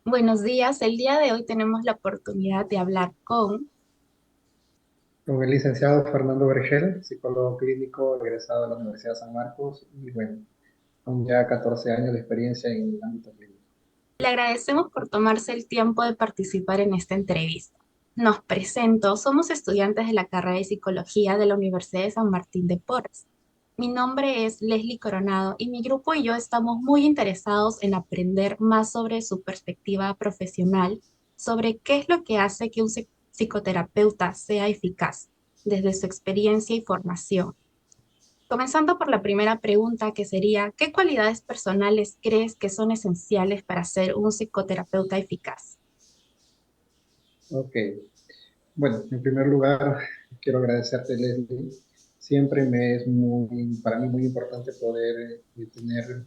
Buenos días, el día de hoy tenemos la oportunidad de hablar con... Con el licenciado Fernando Vergel, psicólogo clínico egresado de la Universidad de San Marcos y bueno, con ya 14 años de experiencia en el ámbito clínico. Le agradecemos por tomarse el tiempo de participar en esta entrevista. Nos presento, somos estudiantes de la carrera de Psicología de la Universidad de San Martín de Porres. Mi nombre es Leslie Coronado y mi grupo y yo estamos muy interesados en aprender más sobre su perspectiva profesional, sobre qué es lo que hace que un psicoterapeuta sea eficaz desde su experiencia y formación. Comenzando por la primera pregunta, que sería, ¿qué cualidades personales crees que son esenciales para ser un psicoterapeuta eficaz? Ok, bueno, en primer lugar, quiero agradecerte, Leslie. Siempre me es para mí muy importante poder tener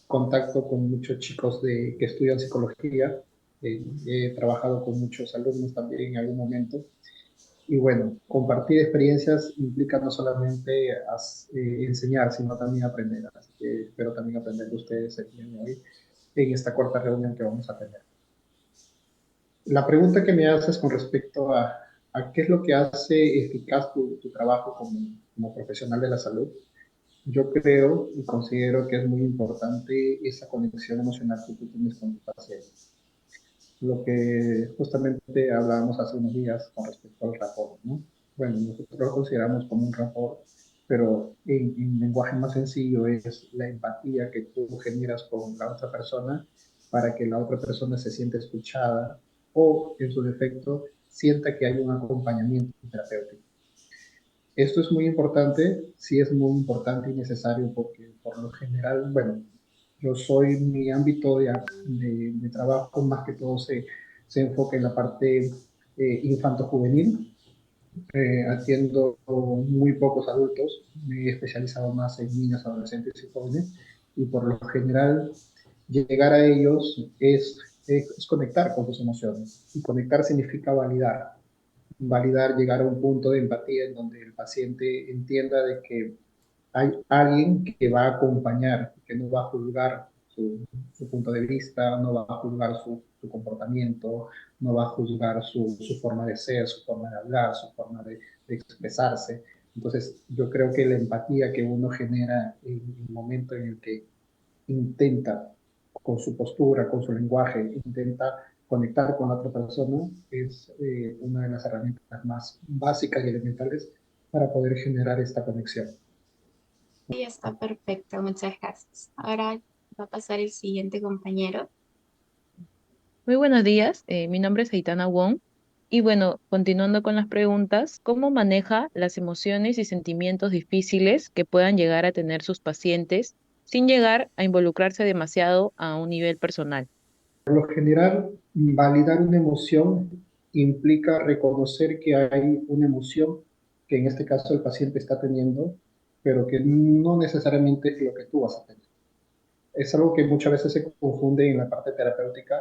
contacto con muchos chicos que estudian psicología. He trabajado con muchos alumnos también en algún momento. Y bueno, compartir experiencias implica no solamente enseñar, sino también aprender. Así que espero también aprender de ustedes el día de hoy en esta corta reunión que vamos a tener. La pregunta que me haces con respecto a qué es lo que hace eficaz tu trabajo como profesional de la salud, yo creo y considero que es muy importante esa conexión emocional que tú tienes con tu paciente. Lo que justamente hablábamos hace unos días con respecto al rapport, ¿no? Bueno, nosotros lo consideramos como un rapport, pero en lenguaje más sencillo es la empatía que tú generas con la otra persona para que la otra persona se sienta escuchada o, en su defecto, sienta que hay un acompañamiento terapéutico. Esto es muy importante, sí es muy importante y necesario porque por lo general, bueno, mi ámbito de trabajo más que todo se enfoca en la parte infanto-juvenil. Atiendo muy pocos adultos, me he especializado más en niños, adolescentes y jóvenes y por lo general llegar a ellos es conectar con sus emociones y conectar significa validar, llegar a un punto de empatía en donde el paciente entienda de que hay alguien que va a acompañar, que no va a juzgar su punto de vista, no va a juzgar su comportamiento, no va a juzgar su forma de ser, su forma de hablar, su forma de expresarse. Entonces, yo creo que la empatía que uno genera en el momento en el que intenta, con su postura, con su lenguaje, intenta conectar con la otra persona, es una de las herramientas más básicas y elementales para poder generar esta conexión. Sí, está perfecto, muchas gracias. Ahora va a pasar el siguiente compañero. Muy buenos días, mi nombre es Aitana Wong y bueno, continuando con las preguntas, ¿cómo maneja las emociones y sentimientos difíciles que puedan llegar a tener sus pacientes sin llegar a involucrarse demasiado a un nivel personal? Por lo general, validar una emoción implica reconocer que hay una emoción que en este caso el paciente está teniendo, pero que no necesariamente es lo que tú vas a tener. Es algo que muchas veces se confunde en la parte terapéutica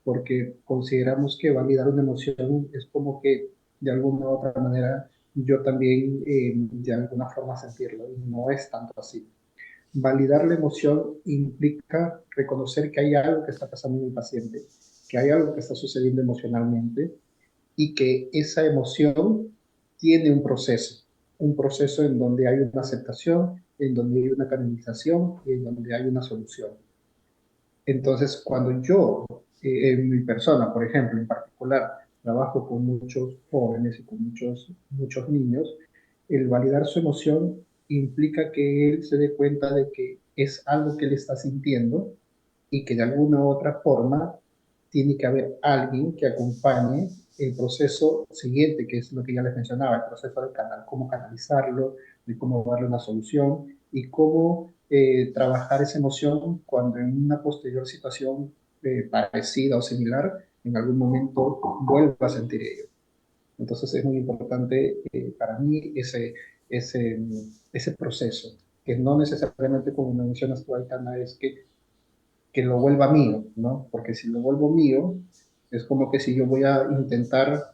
porque consideramos que validar una emoción es como que de alguna u otra manera yo también de alguna forma sentirlo y no es tanto así. Validar la emoción implica reconocer que hay algo que está pasando en el paciente, que hay algo que está sucediendo emocionalmente y que esa emoción tiene un proceso en donde hay una aceptación, en donde hay una canalización y en donde hay una solución. Entonces, cuando yo, en mi persona, por ejemplo, en particular, trabajo con muchos jóvenes y con muchos niños, el validar su emoción implica que él se dé cuenta de que es algo que él está sintiendo y que de alguna u otra forma tiene que haber alguien que acompañe el proceso siguiente, que es lo que ya les mencionaba, el proceso de cómo canalizarlo, de cómo darle una solución y cómo trabajar esa emoción cuando en una posterior situación parecida o similar, en algún momento vuelva a sentir ello. Entonces es muy importante para mí ese, ese proceso, que no necesariamente como mencionas tú, Aitana, es que lo vuelva mío, ¿no? Porque si lo vuelvo mío, es como que si yo voy a intentar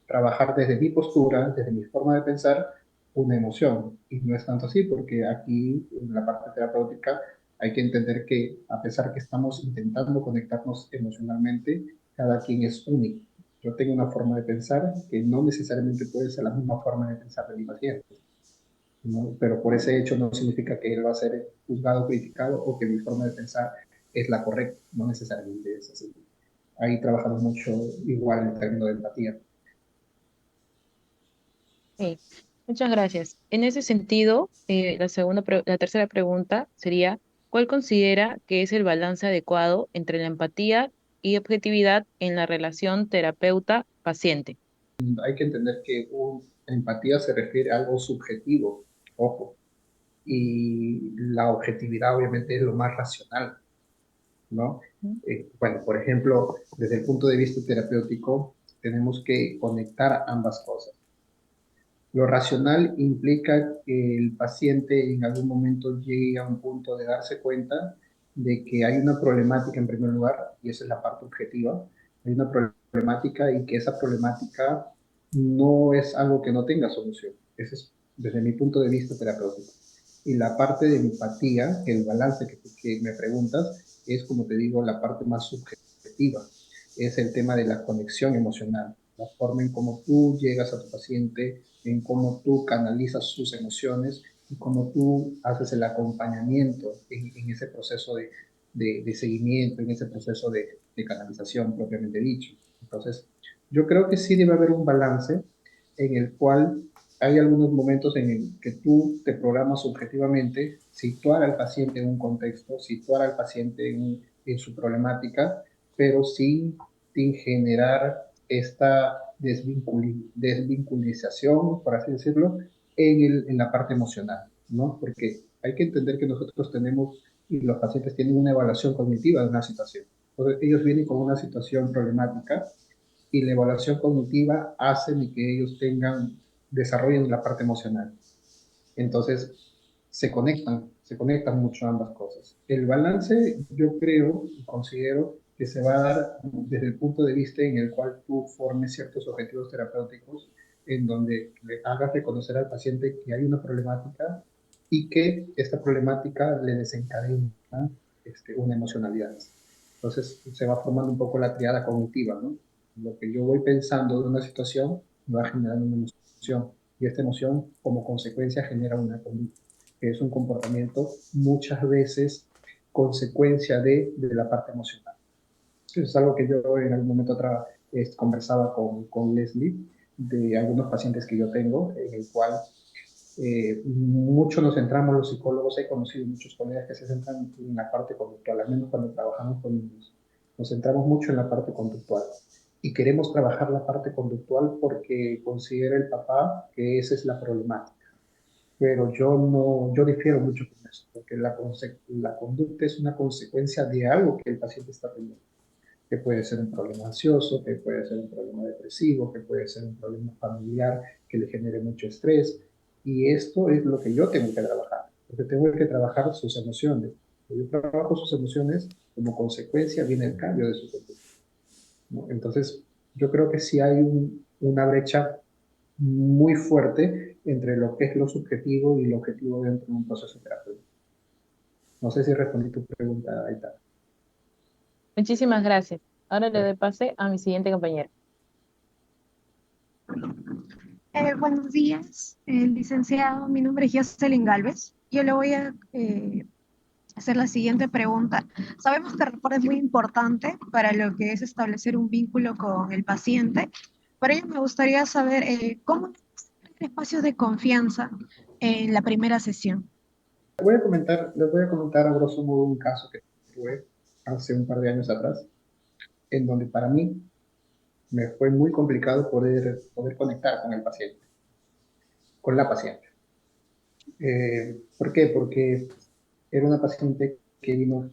trabajar desde mi postura, desde mi forma de pensar, una emoción. Y no es tanto así, porque aquí en la parte terapéutica Hay que entender que a pesar que estamos intentando conectarnos emocionalmente, cada quien es único. Yo tengo una forma de pensar que no necesariamente puede ser la misma forma de pensar de mi paciente, ¿no? Pero por ese hecho no significa que él va a ser juzgado, criticado o que mi forma de pensar es la correcta. No necesariamente es así. Ahí trabajamos mucho igual en el término de empatía. Ok, muchas gracias. En ese sentido, la tercera pregunta sería, ¿cuál considera que es el balance adecuado entre la empatía y objetividad en la relación terapeuta-paciente? Hay que entender que empatía se refiere a algo subjetivo, ojo, y la objetividad obviamente es lo más racional, ¿no? ¿Mm? Bueno, por ejemplo, desde el punto de vista terapéutico, tenemos que conectar ambas cosas. Lo racional implica que el paciente en algún momento llegue a un punto de darse cuenta de que hay una problemática en primer lugar, y esa es la parte objetiva. Hay una problemática y que esa problemática no es algo que no tenga solución. Ese es desde mi punto de vista terapéutico. Y la parte de empatía, el balance que me preguntas, es, como te digo, la parte más subjetiva. Es el tema de la conexión emocional, la forma en cómo tú llegas a tu paciente, en cómo tú canalizas sus emociones y cómo tú haces el acompañamiento en ese proceso de seguimiento, en ese proceso de canalización propiamente dicho. Entonces, yo creo que sí debe haber un balance en el cual hay algunos momentos en el que tú te programas subjetivamente, situar al paciente en un contexto, situar al paciente en su problemática, pero sin generar esta desvinculización, por así decirlo, en la parte emocional, ¿no? Porque hay que entender que nosotros tenemos y los pacientes tienen una evaluación cognitiva de una situación. Entonces, ellos vienen con una situación problemática y la evaluación cognitiva hace que ellos desarrollen la parte emocional. Entonces, se conectan mucho ambas cosas. El balance, yo creo y considero que se va a dar desde el punto de vista en el cual tú formes ciertos objetivos terapéuticos, en donde le hagas reconocer al paciente que hay una problemática y que esta problemática le desencadena una emocionalidad. Entonces, se va formando un poco la triada cognitiva, ¿no? Lo que yo voy pensando de una situación va generando una emoción y esta emoción como consecuencia genera una conducta, que es un comportamiento muchas veces consecuencia de la parte emocional. Eso es algo que yo en algún momento conversaba con Leslie de algunos pacientes que yo tengo, en el cual mucho nos centramos los psicólogos, he conocido muchos colegas que se centran en la parte conductual, al menos cuando trabajamos con niños. Nos centramos mucho en la parte conductual y queremos trabajar la parte conductual porque considera el papá que esa es la problemática. Pero yo no, yo difiero mucho con eso, porque la conducta es una consecuencia de algo que el paciente está teniendo, que puede ser un problema ansioso, que puede ser un problema depresivo, que puede ser un problema familiar que le genere mucho estrés. Y esto es lo que yo tengo que trabajar, porque tengo que trabajar sus emociones. Si yo trabajo sus emociones, como consecuencia viene el cambio de su conducta, ¿no? Entonces, yo creo que sí hay una brecha muy fuerte entre lo que es lo subjetivo y lo objetivo dentro de un proceso terapéutico. No sé si respondí tu pregunta, Aita. Muchísimas gracias. Ahora le doy pase a mi siguiente compañera. Buenos días, licenciado. Mi nombre es Jocelyn Galvez. Yo le voy a hacer la siguiente pregunta. Sabemos que el reporte es muy importante para lo que es establecer un vínculo con el paciente. Por ello, me gustaría saber cómo establecer espacios de confianza en la primera sesión. Les voy a comentar a grosso modo un caso que tuve hace un par de años atrás, en donde para mí me fue muy complicado poder conectar con el paciente, con la paciente. ¿Por qué? Porque era una paciente que vino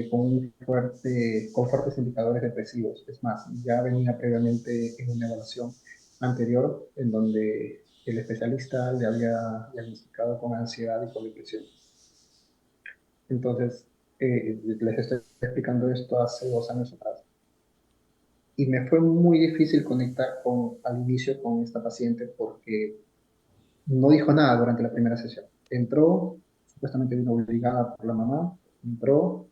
con fuertes indicadores depresivos. Es más, ya venía previamente en una evaluación anterior en donde el especialista le había diagnosticado con ansiedad y con depresión. Entonces, les estoy explicando esto hace 2 años atrás. Y me fue muy difícil conectar al inicio con esta paciente porque no dijo nada durante la primera sesión. Entró, supuestamente vino obligada por la mamá, Entró,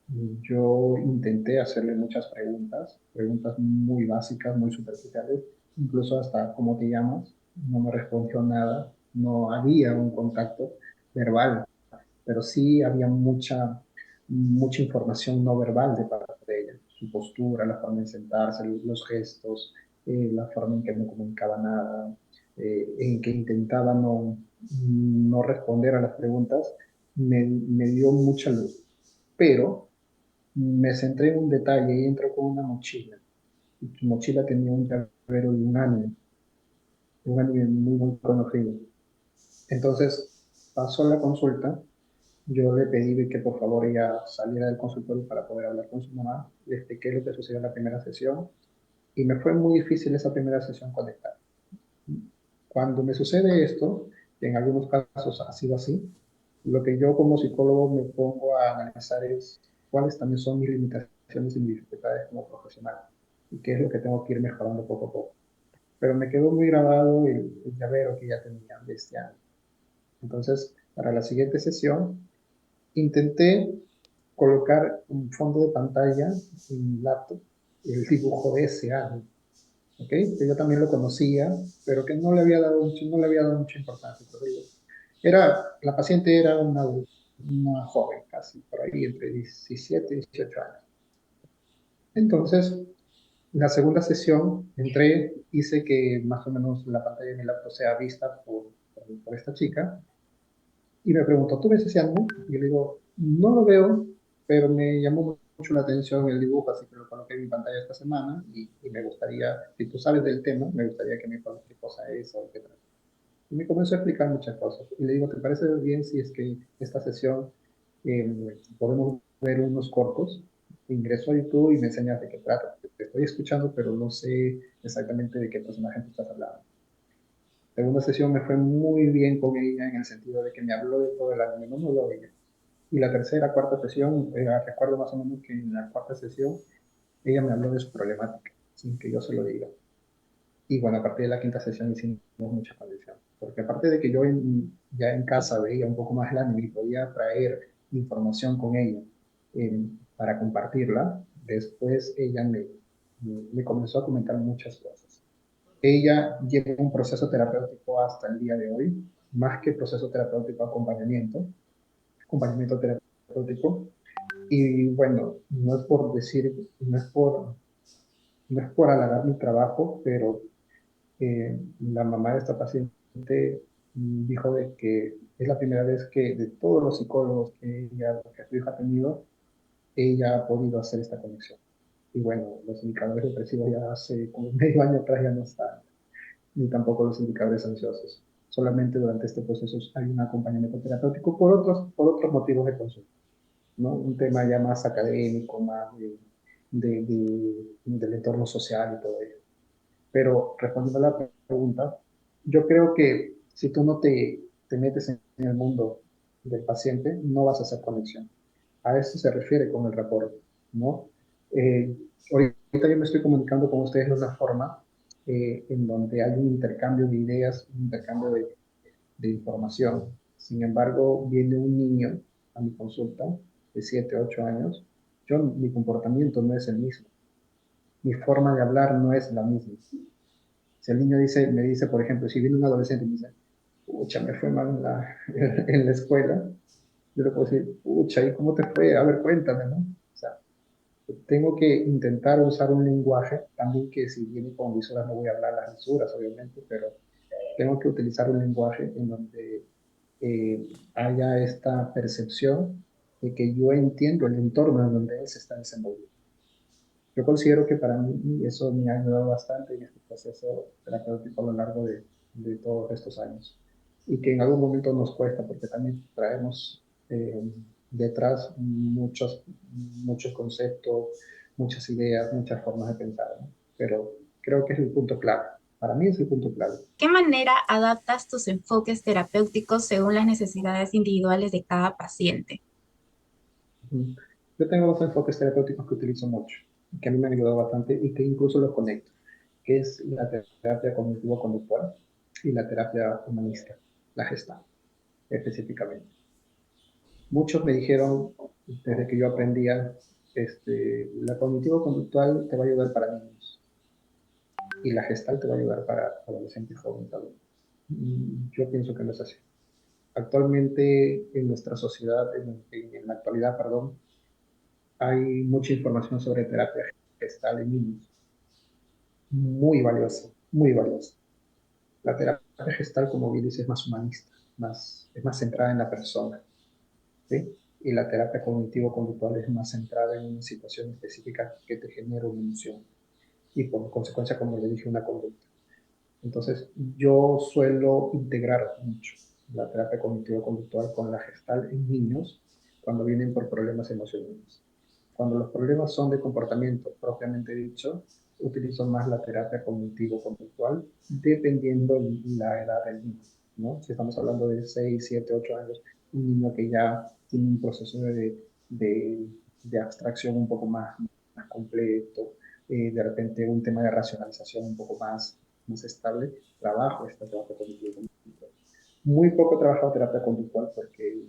y yo intenté hacerle muchas preguntas, preguntas muy básicas, muy superficiales, incluso hasta cómo te llamas, no me respondió nada, no había un contacto verbal, pero sí había mucha información no verbal de parte de ella, su postura, la forma de sentarse, los gestos, la forma en que no comunicaba nada, en que intentaba no responder a las preguntas, me dio mucha luz. Pero me centré en un detalle y entró con una mochila. Y su mochila tenía un llavero de un anime muy, muy conocido. Entonces pasó la consulta. Yo le pedí de que por favor ella saliera del consultorio para poder hablar con su mamá. Le expliqué lo que sucedió en la primera sesión y me fue muy difícil esa primera sesión conectar. Cuando me sucede esto, que en algunos casos ha sido así, lo que yo como psicólogo me pongo a analizar es cuáles también son mis limitaciones y mis dificultades como profesional y qué es lo que tengo que ir mejorando poco a poco. Pero me quedó muy grabado el llavero que ya tenía de este año. Entonces, para la siguiente sesión, intenté colocar un fondo de pantalla en mi laptop, el dibujo de ese año, ¿ok? Que yo también lo conocía, pero que no le había dado mucha importancia. La paciente era una joven, casi por ahí, entre 17 y 18 años. Entonces, la segunda sesión, entré, hice que más o menos la pantalla de mi laptop sea vista por esta chica, y me preguntó, ¿tú ves ese ánimo? Y yo le digo, no lo veo, pero me llamó mucho la atención el dibujo, así que lo coloqué en mi pantalla esta semana y me gustaría, si tú sabes del tema, me gustaría que me cuentes qué cosa es o qué trata. Y me comenzó a explicar muchas cosas. Y le digo, ¿te parece bien si es que esta sesión podemos ver unos cortos? Ingreso a YouTube y me enseñas de qué trata. Te estoy escuchando, pero no sé exactamente de qué personaje te estás hablando. Segunda sesión me fue muy bien con ella en el sentido de que me habló de todo el anime, no me habló de ella. Y la tercera, cuarta sesión, recuerdo más o menos que en la cuarta sesión ella me habló de su problemática, sin que yo se lo diga. Y bueno, a partir de la quinta sesión hicimos mucha conexión. Porque aparte de que yo ya en casa veía un poco más el anime y podía traer información con ella para compartirla, después ella me comenzó a comentar muchas cosas. Ella lleva un proceso terapéutico hasta el día de hoy, más que proceso terapéutico, acompañamiento terapéutico. Y bueno, no es por decir, no es por alargar mi trabajo, pero la mamá de esta paciente dijo de que es la primera vez que de todos los psicólogos que su hija ha tenido, ella ha podido hacer esta conexión. Y bueno, los indicadores depresivos ya hace como medio año atrás ya no están, ni tampoco los indicadores ansiosos. Solamente durante este proceso hay un acompañamiento terapéutico por otros motivos de consulta, ¿no? Un tema ya más académico, más del entorno social y todo ello. Pero respondiendo a la pregunta, yo creo que si tú no te metes en el mundo del paciente, no vas a hacer conexión. A eso se refiere con el rapport, ¿no? Eh, Ahorita yo me estoy comunicando con ustedes de una forma en donde hay un intercambio de ideas, un intercambio de información. Sin embargo, viene un niño a mi consulta de 7 8 años, mi comportamiento no es el mismo, mi forma de hablar no es la misma. Si el niño me dice, por ejemplo, si viene un adolescente y me dice, pucha, me fue mal en la escuela, yo le puedo decir, pucha, ¿y cómo te fue? A ver, cuéntame, ¿no? O sea, tengo que intentar usar un lenguaje, también que si viene con lisuras no voy a hablar las lisuras, obviamente, pero tengo que utilizar un lenguaje en donde haya esta percepción de que yo entiendo el entorno en donde él se está desenvolviendo. Yo considero que para mí eso me ha ayudado bastante en este proceso terapéutico a lo largo de todos estos años. Y que en algún momento nos cuesta, porque también traemos detrás muchos conceptos, muchas ideas, muchas formas de pensar, ¿no? Pero creo que es el punto clave. Para mí es el punto clave. ¿Qué manera adaptas tus enfoques terapéuticos según las necesidades individuales de cada paciente? Ujú. Yo tengo dos enfoques terapéuticos que utilizo mucho, que a mí me han ayudado bastante y que incluso los conecto, que es la terapia cognitivo-conductual y la terapia humanista, la Gestalt, específicamente. Muchos me dijeron, desde que yo aprendía, la cognitivo-conductual te va a ayudar para niños y la gestal te va a ayudar para adolescentes jóvenes adultos. Yo pienso que no es así. Actualmente en nuestra sociedad, en la actualidad, perdón, hay mucha información sobre terapia gestal en niños, muy valiosa, muy valiosa. La terapia gestal, como bien dice, es más humanista, es más centrada en la persona, ¿sí? Y la terapia cognitivo-conductual es más centrada en una situación específica que te genera una emoción y por consecuencia, como le dije, una conducta. Entonces, yo suelo integrar mucho la terapia cognitivo-conductual con la gestal en niños cuando vienen por problemas emocionales. Cuando los problemas son de comportamiento propiamente dicho, utilizo más la terapia cognitivo-conductual dependiendo la edad del niño, ¿no? Si estamos hablando de 6, 7, 8 años, un niño que ya tiene un proceso de, de abstracción un poco más completo, de repente un tema de racionalización un poco más estable, trabajo esta terapia cognitivo-conductual. Muy poco trabajo terapia conductual porque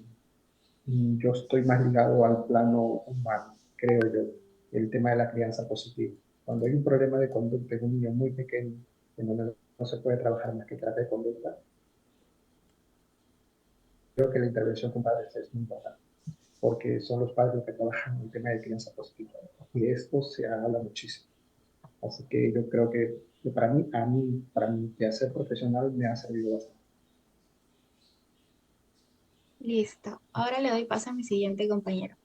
yo estoy más ligado al plano humano, creo yo, el tema de la crianza positiva. Cuando hay un problema de conducta en un niño muy pequeño, en donde no se puede trabajar más que terapia de conducta, creo que la intervención con padres es muy importante, porque son los padres los que trabajan el tema de crianza positiva. Y de esto se habla muchísimo. Así que yo creo que para mí, de hacer profesional me ha servido bastante. Listo. Ahora le doy paso a mi siguiente compañero.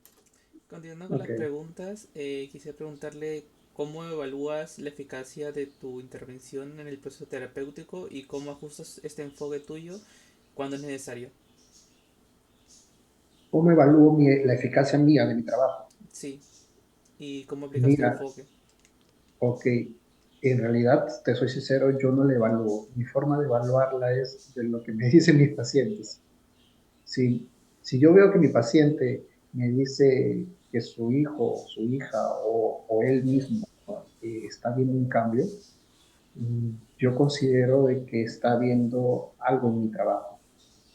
Continuando con las Ok. preguntas, quisiera preguntarle cómo evalúas la eficacia de tu intervención en el proceso terapéutico y cómo ajustas este enfoque tuyo cuando es necesario. ¿Cómo evalúo la eficacia mía de mi trabajo? Sí, y cómo aplicas tu Mira, enfoque. ok, en realidad, te soy sincero, yo no la evalúo. Mi forma de evaluarla es de lo que me dicen mis pacientes. Si, si yo veo que mi paciente me dice que su hijo, su hija o él mismo está viendo un cambio, yo considero de que está viendo algo en mi trabajo.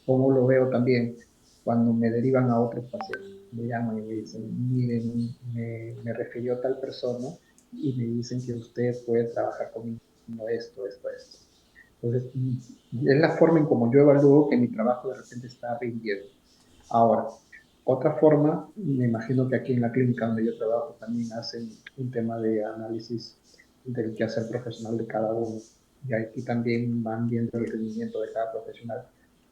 Como lo veo también cuando me derivan a otros pacientes. Me llaman y me dicen, miren, me refirió tal persona y me dicen que usted puede trabajar conmigo esto, esto, esto. Entonces, es la forma en como yo evalúo que mi trabajo de repente está rindiendo. Ahora, otra forma, me imagino que aquí en la clínica donde yo trabajo también hacen un tema de análisis del quehacer profesional de cada uno. Y aquí también van viendo el rendimiento de cada profesional.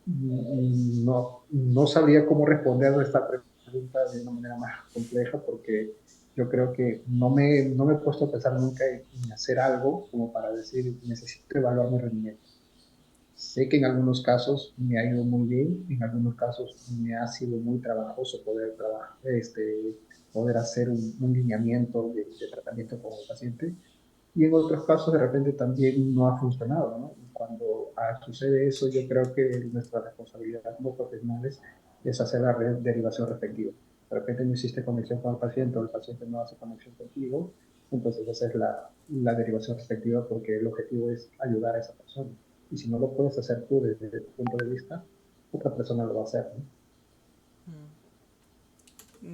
No sabría cómo responder a esta pregunta de una manera más compleja porque yo creo que no me he puesto a pensar nunca en hacer algo como para decir necesito evaluar mi rendimiento. Sé que en algunos casos me ha ido muy bien, en algunos casos me ha sido muy trabajoso poder trabajar, poder hacer un lineamiento de tratamiento con el paciente, y en otros casos de repente también no ha funcionado, ¿no? Y cuando sucede eso, yo creo que nuestra responsabilidad como profesionales es hacer la derivación respectiva. De repente no hiciste conexión con el paciente o el paciente no hace conexión contigo, entonces esa es la derivación respectiva porque el objetivo es ayudar a esa persona. Y si no lo puedes hacer tú desde tu punto de vista, otra persona lo va a hacer, ¿no?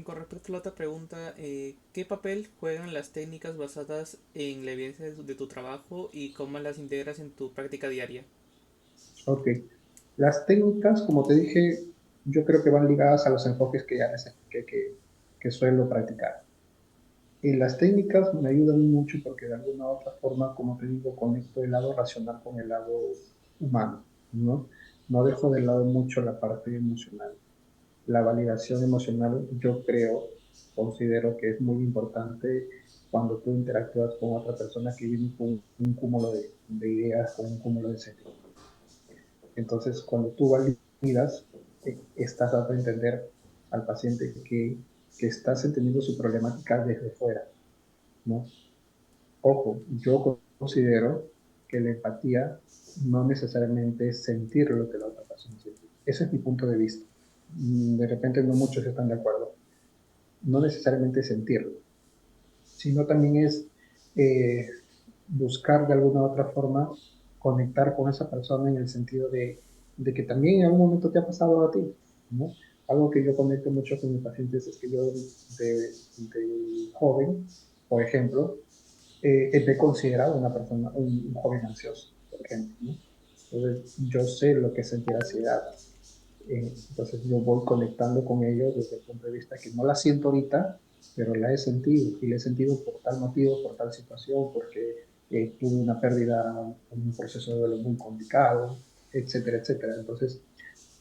Con respecto a la otra pregunta, ¿qué papel juegan las técnicas basadas en la evidencia de tu trabajo y cómo las integras en tu práctica diaria? Ok. Las técnicas, como te dije, yo creo que van ligadas a los enfoques que ya les expliqué que suelo practicar. Y las técnicas me ayudan mucho porque de alguna u otra forma, como te digo, conecto el lado racional con el lado humano, ¿no? No dejo de lado mucho la parte emocional. La validación emocional, yo creo, considero que es muy importante cuando tú interactúas con otra persona que viene con un cúmulo de ideas, con un cúmulo de sentimientos. Entonces, cuando tú validas, estás dando a entender al paciente que estás entendiendo su problemática desde fuera, ¿no? Ojo, yo considero que la empatía no necesariamente es sentir lo que la otra persona siente. Ese es mi punto de vista. De repente no muchos están de acuerdo. No necesariamente sentirlo, sino también es eh, buscar de alguna u otra forma conectar con esa persona en el sentido de que también en algún momento te ha pasado a ti, ¿no? algo que yo conecto mucho con mis pacientes es que yo de joven, por ejemplo, me considerado una persona, un joven ansioso, por ejemplo, ¿no? Entonces, yo sé lo que es sentir ansiedad. Entonces, yo voy conectando con ellos desde el punto de vista que no la siento ahorita, pero la he sentido. Y la he sentido por tal motivo, por tal situación, porque tuve una pérdida, un proceso de duelo muy complicado, etcétera, etcétera. Entonces,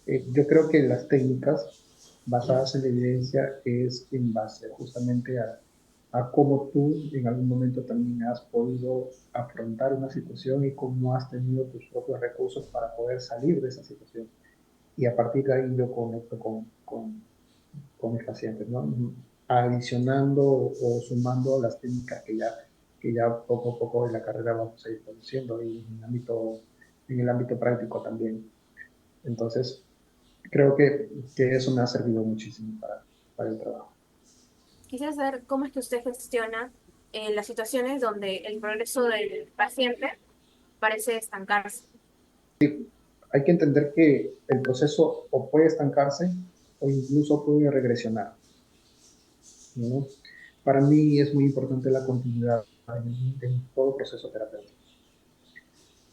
yo creo que las técnicas basadas en la evidencia es en base justamente a cómo tú en algún momento también has podido afrontar una situación y cómo has tenido tus propios recursos para poder salir de esa situación. Y a partir de ahí yo conecto con mis pacientes, ¿no? Adicionando o sumando las técnicas que ya poco a poco en la carrera vamos a ir conociendo y en el ámbito práctico también. Entonces, creo que eso me ha servido muchísimo para el trabajo. Quisiera saber cómo es que usted gestiona las situaciones donde el progreso del paciente parece estancarse. Hay que entender que el proceso o puede estancarse o incluso puede regresionar, ¿no? Para mí es muy importante la continuidad en todo proceso terapéutico.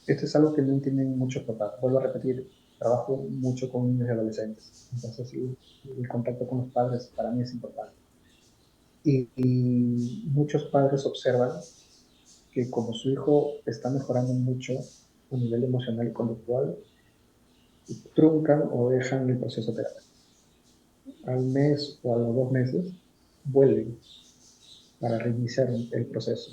Esto es algo que no entienden muchos papás. Vuelvo a repetir, trabajo mucho con niños y adolescentes. Entonces, sí, el contacto con los padres para mí es importante. Y muchos padres observan que como su hijo está mejorando mucho a nivel emocional y conductual, truncan o dejan el proceso terapéutico. Al mes o a los 2 meses vuelven para reiniciar el proceso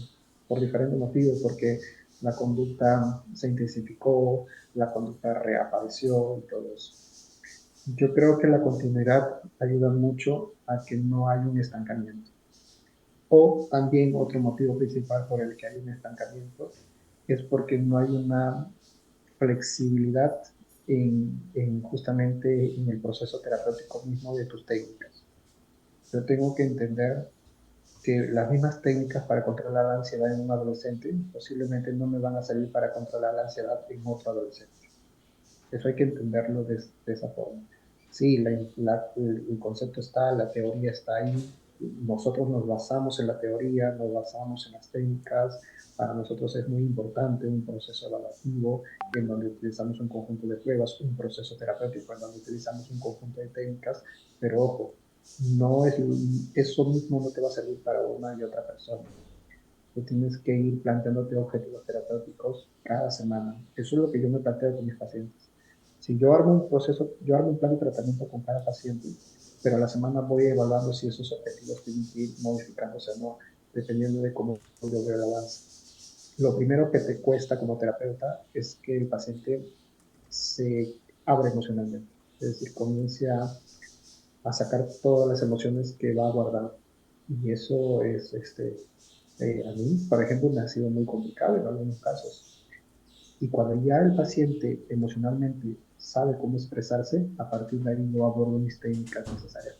por diferentes motivos, porque la conducta se intensificó, la conducta reapareció y todo eso. Yo creo que la continuidad ayuda mucho a que no haya un estancamiento. O también otro motivo principal por el que hay un estancamiento es porque no hay una flexibilidad justamente en el proceso terapéutico mismo de tus técnicas. Yo tengo que entender que las mismas técnicas para controlar la ansiedad en un adolescente posiblemente no me van a servir para controlar la ansiedad en otro adolescente. Eso hay que entenderlo de esa forma. Sí, el concepto está, la teoría está ahí, nosotros nos basamos en la teoría, nos basamos en las técnicas, para nosotros es muy importante un proceso evaluativo en donde utilizamos un conjunto de pruebas, un proceso terapéutico en donde utilizamos un conjunto de técnicas, pero ojo, no es, eso mismo no te va a servir para una y otra persona. Tú tienes que ir planteándote objetivos terapéuticos cada semana. Eso es lo que yo me planteo con mis pacientes. Si yo armo un proceso, yo armo un plan de tratamiento con cada paciente, pero a la semana voy evaluando si esos objetivos tienen que ir modificándose o no, dependiendo de cómo yo veo el avance. Lo primero que te cuesta como terapeuta es que el paciente se abra emocionalmente, es decir, comience a sacar todas las emociones que va guardando. Y eso es, a mí, por ejemplo, me ha sido muy complicado en algunos casos. Y cuando ya el paciente emocionalmente sabe cómo expresarse, a partir de ahí yo abordo mis técnicas necesarias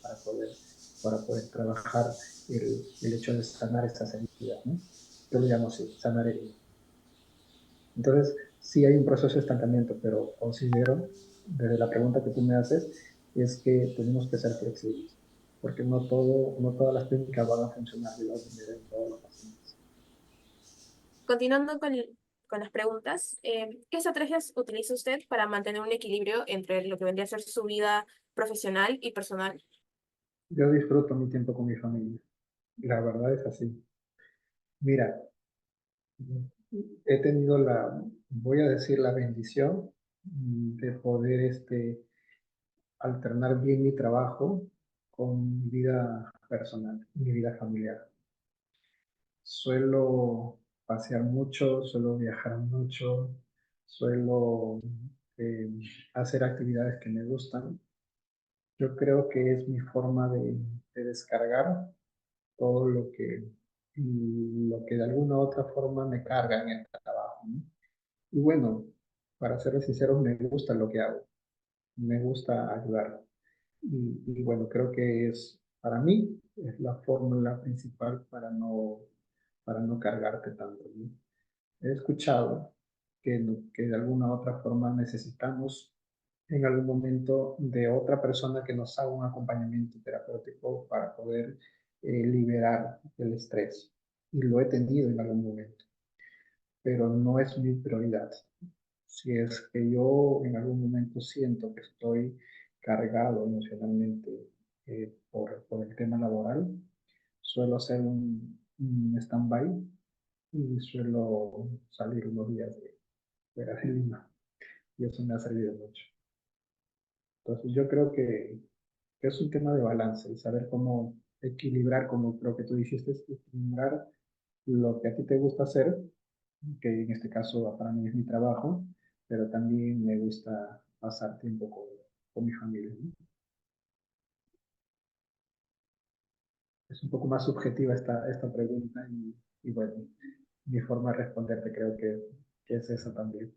para poder trabajar el hecho de sanar estas heridas, ¿no? Yo lo llamo así, sanar heridas. Entonces, sí hay un proceso de estancamiento, pero considero, desde la pregunta que tú me haces, es que tenemos que ser flexibles, porque no todas las técnicas van a funcionar de la misma manera en todos los pacientes. Continuando con las preguntas, ¿qué estrategias utiliza usted para mantener un equilibrio entre lo que vendría a ser su vida profesional y personal? Yo disfruto mi tiempo con mi familia, la verdad es así. Mira, he tenido voy a decir, la bendición de poder alternar bien mi trabajo con mi vida personal, mi vida familiar. Suelo pasear mucho, suelo viajar mucho, suelo eh, hacer actividades que me gustan. Yo creo que es mi forma de descargar todo lo que de alguna u otra forma me carga en el trabajo, ¿no? Y bueno, para ser sincero, me gusta lo que hago, me gusta ayudar. Y bueno, creo que para mí, es la fórmula principal para no cargarte tanto, ¿no? He escuchado que de alguna u otra forma necesitamos en algún momento de otra persona que nos haga un acompañamiento terapéutico para poder liberar el estrés. Y lo he tenido en algún momento, pero no es mi prioridad. Si es que yo en algún momento siento que estoy cargado emocionalmente por el tema laboral, suelo hacer un stand-by y suelo salir unos días de fuera de Lima. Y eso me ha servido mucho. Entonces yo creo que es un tema de balance y saber cómo equilibrar, como creo que tú dijiste, equilibrar lo que a ti te gusta hacer, que en este caso para mí es mi trabajo, pero también me gusta pasar tiempo con mi familia, ¿no? Es un poco más subjetiva esta pregunta y bueno, mi forma de responderte creo que es esa también.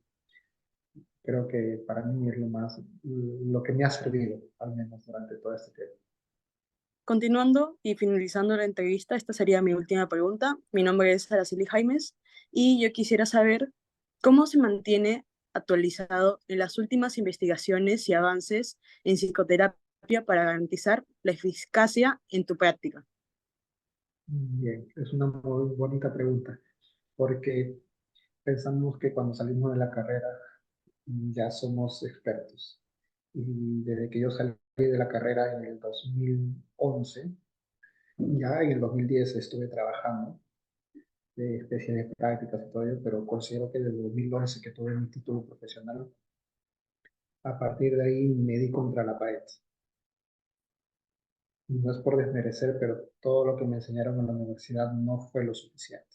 Creo que para mí es lo que me ha servido, al menos durante todo este tiempo. Continuando y finalizando la entrevista, esta sería mi última pregunta. Mi nombre es Araceli Jaimes y yo quisiera saber cómo se mantiene actualizado en las últimas investigaciones y avances en psicoterapia para garantizar la eficacia en tu práctica. Bien, es una muy bonita pregunta, porque pensamos que cuando salimos de la carrera ya somos expertos. Y desde que yo salí de la carrera en el 2011, ya en el 2010 estuve trabajando de especiales prácticas y todo ello, pero considero que desde el 2011 que tuve mi título profesional, a partir de ahí me di contra la pared. Y no es por desmerecer, pero todo lo que me enseñaron en la universidad no fue lo suficiente.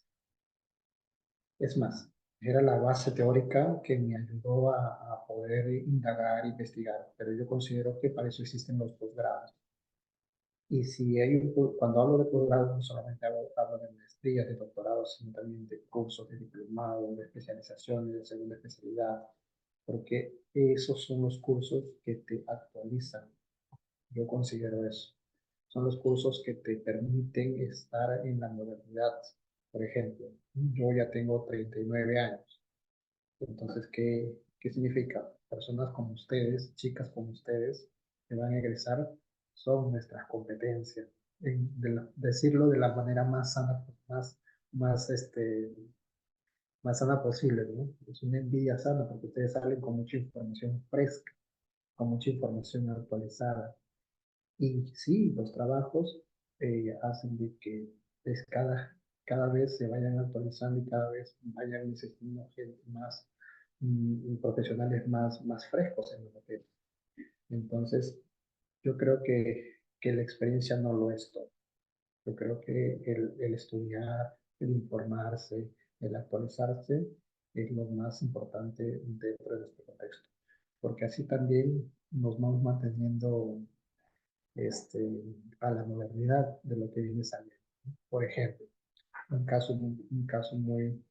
Es más, era la base teórica que me ayudó a poder indagar, investigar, pero yo considero que para eso existen los posgrados. Y si hay cuando hablo de posgrado, no solamente hablo de maestrías, de doctorados, sino también de cursos de diplomado, de especializaciones, de segunda especialidad, porque esos son los cursos que te actualizan. Yo considero eso. Son los cursos que te permiten estar en la modernidad. Por ejemplo, yo ya tengo 39 años. Entonces, ¿qué significa? Personas como ustedes, chicas como ustedes, que van a egresar, son nuestras competencias. Decirlo de la manera más sana, más, más sana posible, ¿no? Es una envidia sana porque ustedes salen con mucha información fresca, con mucha información actualizada. Y sí, los trabajos hacen de que pues, cada vez se vayan actualizando y cada vez vayan necesitando gente más y profesionales más frescos en la materia. Entonces, yo creo que la experiencia no lo es todo. Yo creo que el estudiar, el informarse, el actualizarse es lo más importante dentro de este contexto, porque así también nos vamos manteniendo este, a la modernidad de lo que viene saliendo. Por ejemplo, un caso muy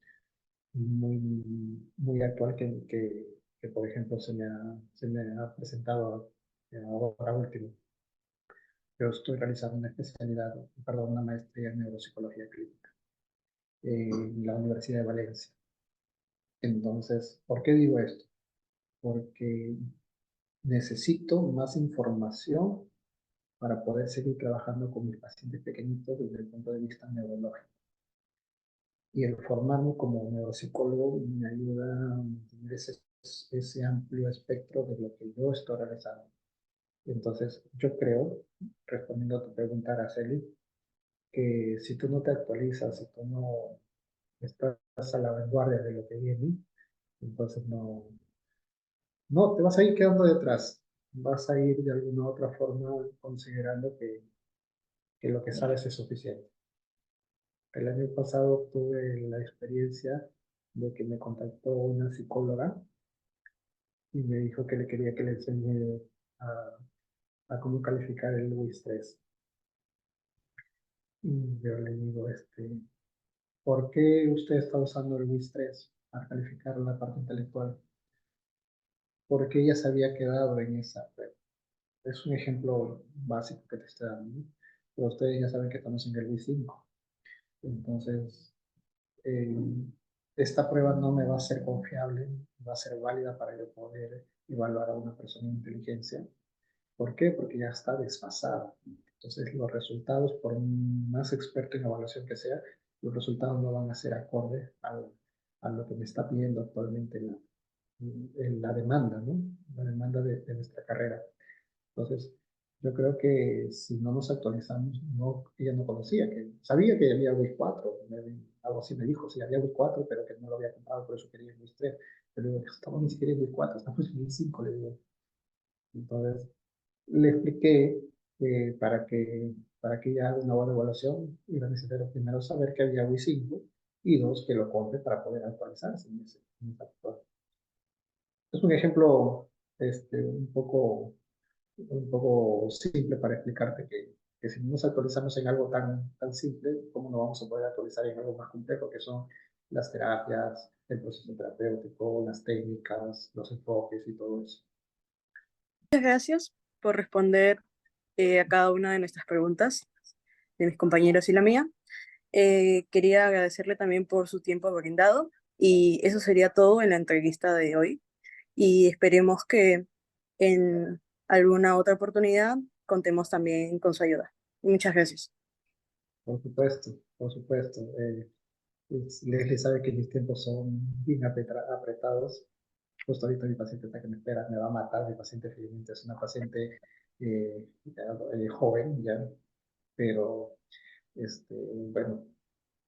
actual que, por ejemplo, se me ha presentado ahora último. Yo estoy realizando una especialidad, perdón, una maestría en neuropsicología clínica en la Universidad de Valencia. Entonces, ¿por qué digo esto? Porque necesito más información para poder seguir trabajando con mis pacientes pequeñitos desde el punto de vista neurológico. Y el formarme como neuropsicólogo me ayuda a mantener ese amplio espectro de lo que yo estoy realizando. Entonces, yo creo, respondiendo a tu pregunta, Araceli, que si tú no te actualizas, si tú no estás a la vanguardia de lo que viene, entonces no, te vas a ir quedando detrás. Vas a ir de alguna u otra forma considerando que lo que sabes es suficiente. El año pasado tuve la experiencia de que me contactó una psicóloga y me dijo que le quería que le enseñe a cómo calificar el WIS-3. Y yo le digo, ¿por qué usted está usando el WIS-3 para calificar la parte intelectual? Porque ella se había quedado en esa prueba. Es un ejemplo básico que te estoy dando, ¿no? Pero ustedes ya saben que estamos en el WIS-5. Entonces, eh, esta prueba no me va a ser confiable, va a ser válida para yo poder evaluar a una persona de inteligencia. ¿Por qué? Porque ya está desfasada. Entonces, los resultados, por más experto en evaluación que sea, los resultados no van a ser acordes a lo que me está pidiendo actualmente la demanda, ¿no? La demanda de nuestra carrera. Entonces, yo creo que si no nos actualizamos, no, ella no conocía, que sabía que había Wix 4, algo así me dijo, sí, había Wix 4, pero que no lo había comprado, por eso quería Wix 3. Pero le digo, estamos ni siquiera en Wix 4, estamos en Wix 5, le digo. Entonces, le expliqué para que ella haga una buena evaluación, era necesario primero saber que había Wix 5 y dos, que lo compre para poder actualizarse en esa actual. Es un ejemplo un poco simple para explicarte que si no nos actualizamos en algo tan simple, ¿cómo nos vamos a poder actualizar en algo más complejo que son las terapias, el proceso terapéutico, las técnicas, los enfoques y todo eso? Muchas gracias por responder a cada una de nuestras preguntas, de mis compañeros y la mía. Quería agradecerle también por su tiempo brindado y eso sería todo en la entrevista de hoy. Y esperemos que en alguna otra oportunidad contemos también con su ayuda. Muchas gracias. Por supuesto, por supuesto. Leslie sabe que mis tiempos son bien apretados. Justo ahorita mi paciente está que me espera, me va a matar. Mi paciente felizmente es una paciente joven ya, pero bueno,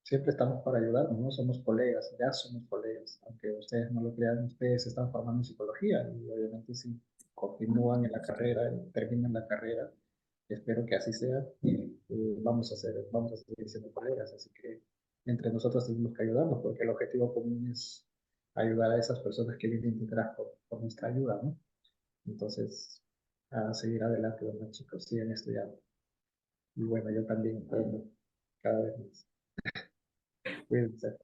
siempre estamos para ayudarnos, ¿no? Somos colegas, ya somos colegas, aunque ustedes no lo crean, ustedes se están formando en psicología y obviamente si continúan en la carrera, terminan la carrera, espero que así sea, vamos a seguir siendo colegas, así que entre nosotros tenemos que ayudarnos porque el objetivo común es ayudar a esas personas que vienen detrás por nuestra ayuda, ¿no? Entonces, a seguir adelante, los chicos, siguen estudiando. Y bueno, yo también aprendo cada vez más. Cuídense.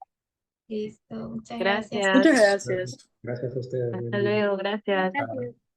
Listo, muchas gracias. Gracias. Muchas gracias. Gracias a ustedes. Hasta Buen día. luego. Gracias. Chao.